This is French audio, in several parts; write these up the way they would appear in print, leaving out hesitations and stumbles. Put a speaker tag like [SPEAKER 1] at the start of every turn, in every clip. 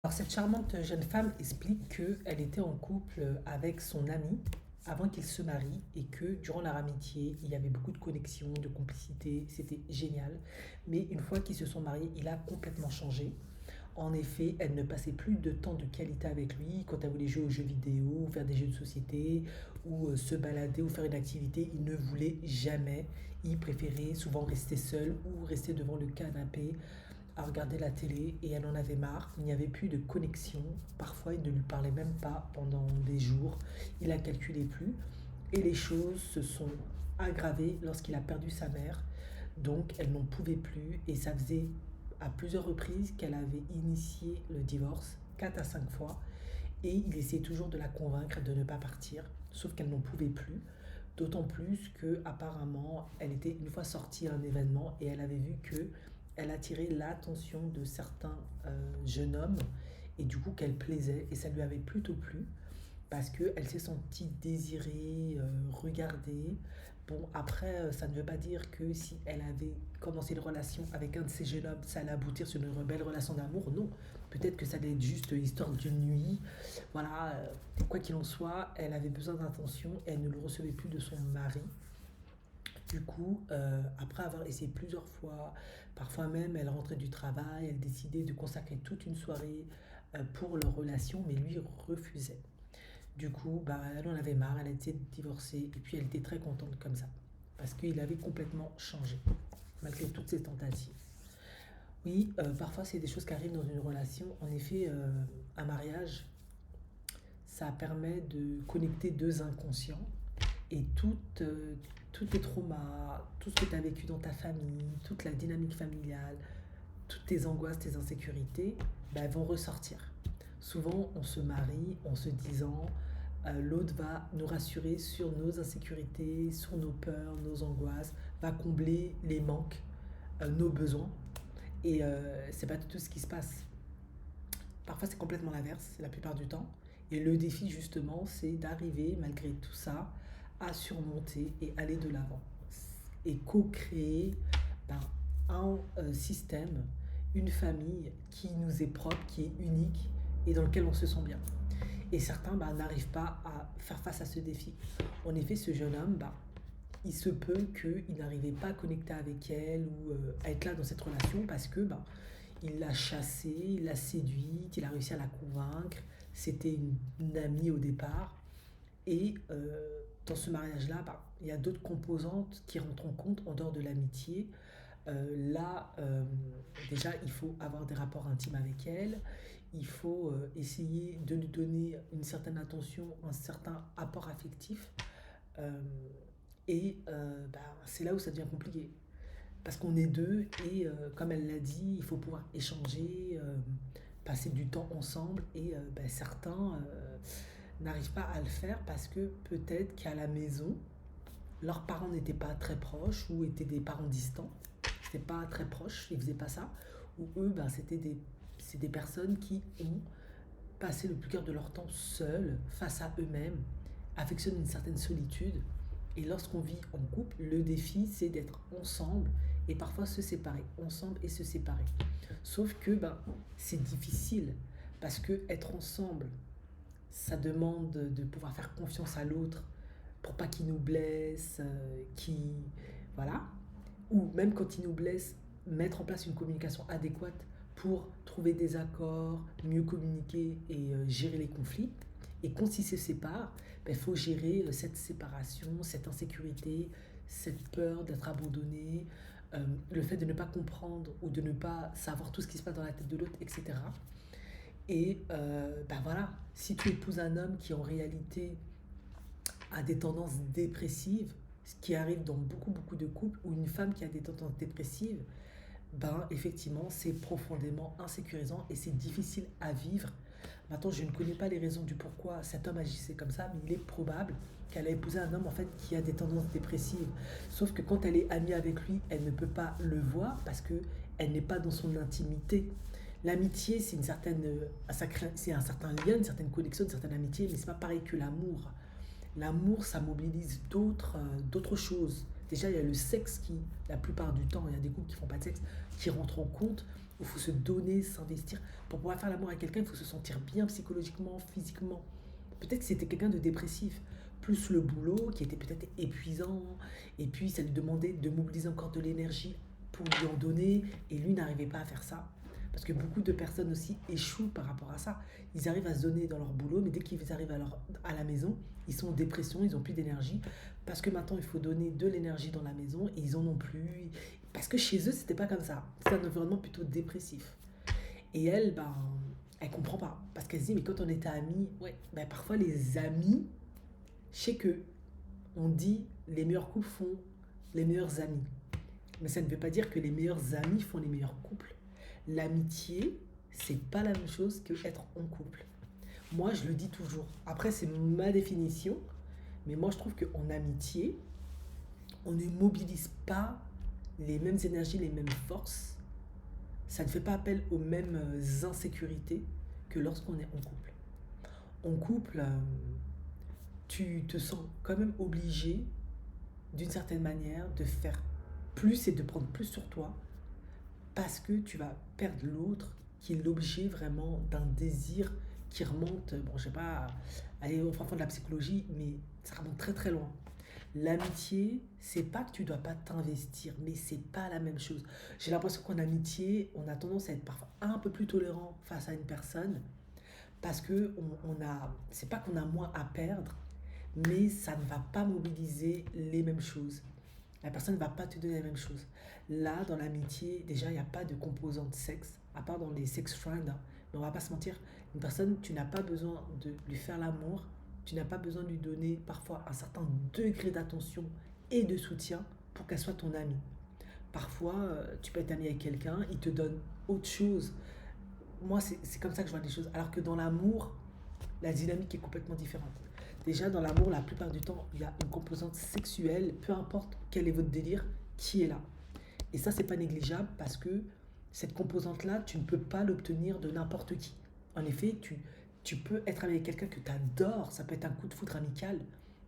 [SPEAKER 1] Alors, cette charmante jeune femme explique qu'elle était en couple avec son ami avant qu'ils se marient et que durant leur amitié, il y avait beaucoup de connexion, de complicité, c'était génial. Mais une fois qu'ils se sont mariés, il a complètement changé. En effet, elle ne passait plus de temps de qualité avec lui. Quand elle voulait jouer aux jeux vidéo, faire des jeux de société, ou se balader, ou faire une activité, il ne voulait jamais. Il préférait souvent rester seul ou rester devant le canapé à regarder la télé et elle en avait marre. Il n'y avait plus de connexion. Parfois, il ne lui parlait même pas pendant des jours. Il la calculait plus. Et les choses se sont aggravées lorsqu'il a perdu sa mère. Donc, elle n'en pouvait plus et ça faisait à plusieurs reprises qu'elle avait initié le divorce, 4 à 5 fois. Et il essayait toujours de la convaincre de ne pas partir, sauf qu'elle n'en pouvait plus. D'autant plus que apparemment, elle était une fois sortie à un événement et elle avait vu que elle attirait l'attention de certains jeunes hommes et du coup qu'elle plaisait et ça lui avait plutôt plu parce qu'elle s'est sentie désirée, regardée. Bon, après, ça ne veut pas dire que si elle avait commencé une relation avec un de ces jeunes hommes, ça allait aboutir sur une belle relation d'amour. Non, peut-être que ça allait être juste histoire d'une nuit. Voilà, quoi qu'il en soit, elle avait besoin d'attention et elle ne le recevait plus de son mari. Du coup, après avoir essayé plusieurs fois, parfois même elle rentrait du travail, elle décidait de consacrer toute une soirée pour leur relation, mais lui refusait. Du coup, bah, elle en avait marre, elle a été divorcée et puis elle était très contente comme ça. Parce qu'il avait complètement changé, malgré toutes ses tentatives. Oui, parfois c'est des choses qui arrivent dans une relation. En effet, un mariage, ça permet de connecter deux inconscients et tous tes traumas, tout ce que tu as vécu dans ta famille, toute la dynamique familiale, toutes tes angoisses, tes insécurités, bah, elles vont ressortir. Souvent, on se marie en se disant l'autre va nous rassurer sur nos insécurités, sur nos peurs, nos angoisses, va combler les manques, nos besoins. Et c'est pas tout ce qui se passe. Parfois, c'est complètement l'inverse, la plupart du temps. Et le défi, justement, c'est d'arriver, malgré tout ça, à surmonter et aller de l'avant. Et co-créer ben, un système, une famille qui nous est propre, qui est unique et dans lequel on se sent bien. Et certains ben, n'arrivent pas à faire face à ce défi. En effet, ce jeune homme, ben, il se peut qu'il n'arrivait pas à connecter avec elle ou à être là dans cette relation parce que ben, il l'a chassée, il l'a séduite, il a réussi à la convaincre. C'était une amie au départ. Et dans ce mariage-là, ben, il y a d'autres composantes qui rentrent en compte en dehors de l'amitié. Là, déjà, il faut avoir des rapports intimes avec elle. Il faut essayer de lui donner une certaine attention, un certain apport affectif. Euh, et bah, c'est là où ça devient compliqué. Parce qu'on est deux et comme elle l'a dit, il faut pouvoir échanger, passer du temps ensemble. Et bah, certains n'arrivent pas à le faire parce que peut-être qu'à la maison, leurs parents n'étaient pas très proches ou étaient des parents distants. C'était pas très proches, ils faisaient pas ça. Ou eux, ben, c'est des personnes qui ont passé le plus clair de leur temps seuls, face à eux-mêmes, affectionnent une certaine solitude. Et lorsqu'on vit en couple, le défi, c'est d'être ensemble et parfois se séparer. Ensemble et se séparer. Sauf que ben, c'est difficile parce que être ensemble, ça demande de pouvoir faire confiance à l'autre pour pas qu'il nous blesse, voilà. Ou même quand il nous blesse, mettre en place une communication adéquate pour trouver des accords, mieux communiquer et gérer les conflits. Et quand ils se séparent, il faut gérer cette séparation, cette insécurité, cette peur d'être abandonné, le fait de ne pas comprendre ou de ne pas savoir tout ce qui se passe dans la tête de l'autre, etc. Et ben voilà, si tu épouses un homme qui en réalité a des tendances dépressives, ce qui arrive dans beaucoup de couples, ou une femme qui a des tendances dépressives, ben effectivement c'est profondément insécurisant et c'est difficile à vivre. Maintenant, je ne connais pas les raisons du pourquoi cet homme agissait comme ça, mais il est probable qu'elle a épousé un homme en fait qui a des tendances dépressives. Sauf que quand elle est amie avec lui, elle ne peut pas le voir parce que elle n'est pas dans son intimité. L'amitié, c'est une certaine, c'est un certain lien, une certaine connexion, une certaine amitié, mais c'est pas pareil que l'amour. L'amour, ça mobilise d'autres choses. Déjà, il y a le sexe qui, la plupart du temps, il y a des couples qui font pas de sexe, qui rentrent en compte. où il faut se donner, s'investir. Pour pouvoir faire l'amour avec quelqu'un, il faut se sentir bien psychologiquement, physiquement. Peut-être que c'était quelqu'un de dépressif, plus le boulot qui était peut-être épuisant, et puis ça lui demandait de mobiliser encore de l'énergie pour lui en donner, et lui n'arrivait pas à faire ça. Parce que beaucoup de personnes aussi échouent par rapport à ça. Ils arrivent à se donner dans leur boulot, mais dès qu'ils arrivent à la maison, ils sont en dépression, ils n'ont plus d'énergie. Parce que maintenant, il faut donner de l'énergie dans la maison, et ils en ont plus. Parce que chez eux, c'était pas comme ça. C'est un environnement plutôt dépressif. Et elle, ben, elle comprend pas. Parce qu'elle se dit, mais quand on était amis, ouais, ben parfois les amis, je sais que on dit les meilleurs couples font les meilleurs amis. Mais ça ne veut pas dire que les meilleurs amis font les meilleurs couples. L'amitié, c'est pas la même chose que être en couple. Moi, je le dis toujours. Après, c'est ma définition. Mais moi, je trouve qu'en amitié, on ne mobilise pas les mêmes énergies, les mêmes forces. Ça ne fait pas appel aux mêmes insécurités que lorsqu'on est en couple. En couple, tu te sens quand même obligé, d'une certaine manière, de faire plus et de prendre plus sur toi parce que tu vas perdre l'autre qui est l'objet vraiment d'un désir qui remonte, bon, je sais pas, aller au fin fond de la psychologie, mais ça remonte très très loin. L'amitié, c'est pas que tu dois pas t'investir, mais c'est pas la même chose. J'ai l'impression qu'en amitié, on a tendance à être parfois un peu plus tolérant face à une personne parce que c'est pas qu'on a moins à perdre, mais ça ne va pas mobiliser les mêmes choses. La personne ne va pas te donner la même chose. Là, dans l'amitié, déjà, il n'y a pas de composante sexe, à part dans les sex friends, hein. Mais on va pas se mentir, une personne, tu n'as pas besoin de lui faire l'amour, tu n'as pas besoin de lui donner parfois un certain degré d'attention et de soutien pour qu'elle soit ton amie. Parfois, tu peux être ami avec quelqu'un, il te donne autre chose. Moi, c'est comme ça que je vois les choses. Alors que dans l'amour, la dynamique est complètement différente. Déjà, dans l'amour, la plupart du temps, il y a une composante sexuelle, peu importe quel est votre délire, qui est là. Et ça, c'est pas négligeable parce que cette composante-là, tu ne peux pas l'obtenir de n'importe qui. En effet, tu peux être avec quelqu'un que tu adores, ça peut être un coup de foudre amical,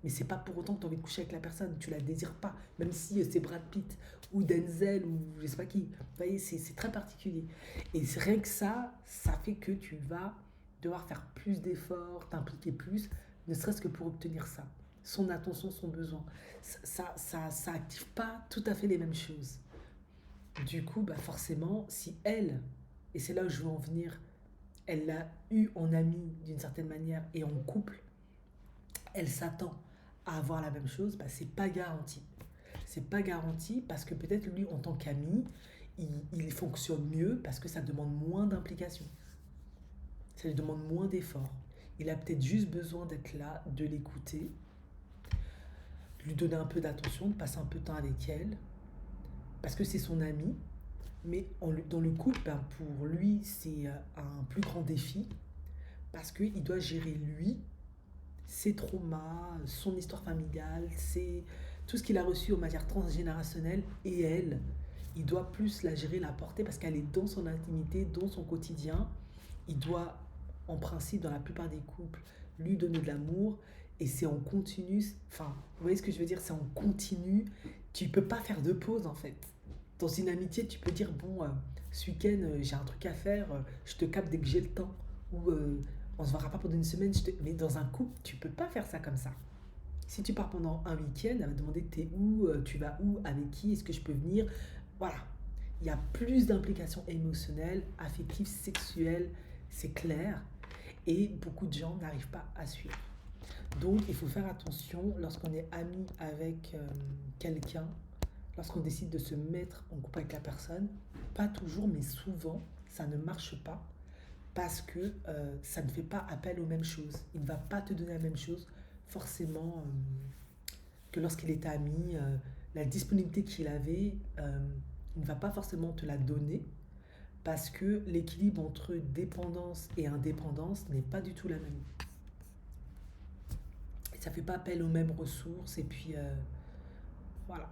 [SPEAKER 1] mais c'est pas pour autant que tu as envie de coucher avec la personne, tu la désires pas, même si c'est Brad Pitt ou Denzel ou je sais pas qui. Vous voyez, c'est très particulier. Et c'est rien que ça fait que tu vas devoir faire plus d'efforts, t'impliquer plus, ne serait-ce que pour obtenir ça. Son attention, son besoin. Ça active pas tout à fait les mêmes choses. Du coup, bah forcément, si elle, et c'est là où je veux en venir, elle l'a eu en amie d'une certaine manière et en couple, elle s'attend à avoir la même chose, bah c'est pas garanti. C'est pas garanti parce que peut-être lui, en tant qu'ami, il fonctionne mieux parce que ça demande moins d'implication, ça lui demande moins d'efforts. Il a peut-être juste besoin d'être là, de l'écouter, de lui donner un peu d'attention, de passer un peu de temps avec elle, parce que c'est son ami. Mais dans le couple, ben, pour lui, c'est un plus grand défi parce qu'il doit gérer lui, ses traumas, son histoire familiale, tout ce qu'il a reçu en matière transgénérationnelle et elle, il doit plus la gérer, la porter parce qu'elle est dans son intimité, dans son quotidien. Il doit, en principe, dans la plupart des couples, lui donner de l'amour et c'est en continu. Enfin, vous voyez ce que je veux dire? C'est en continu. Tu peux pas faire de pause en fait. Dans une amitié, tu peux dire, bon, ce week-end, j'ai un truc à faire, je te capte dès que j'ai le temps. Ou on se verra pas pendant une semaine. Mais dans un couple, tu peux pas faire ça comme ça. Si tu pars pendant un week-end, elle va te demander t'es où, tu vas où, avec qui, est-ce que je peux venir. Voilà. Il y a plus d'implications émotionnelles, affectives, sexuelles, c'est clair. Et beaucoup de gens n'arrivent pas à suivre. Donc, il faut faire attention lorsqu'on est ami avec quelqu'un, lorsqu'on décide de se mettre en couple avec la personne. Pas toujours, mais souvent, ça ne marche pas parce que ça ne fait pas appel aux mêmes choses. Il ne va pas te donner la même chose forcément que lorsqu'il était ami. La disponibilité qu'il avait, il ne va pas forcément te la donner parce que l'équilibre entre dépendance et indépendance n'est pas du tout la même. Ça ne fait pas appel aux mêmes ressources et puis voilà.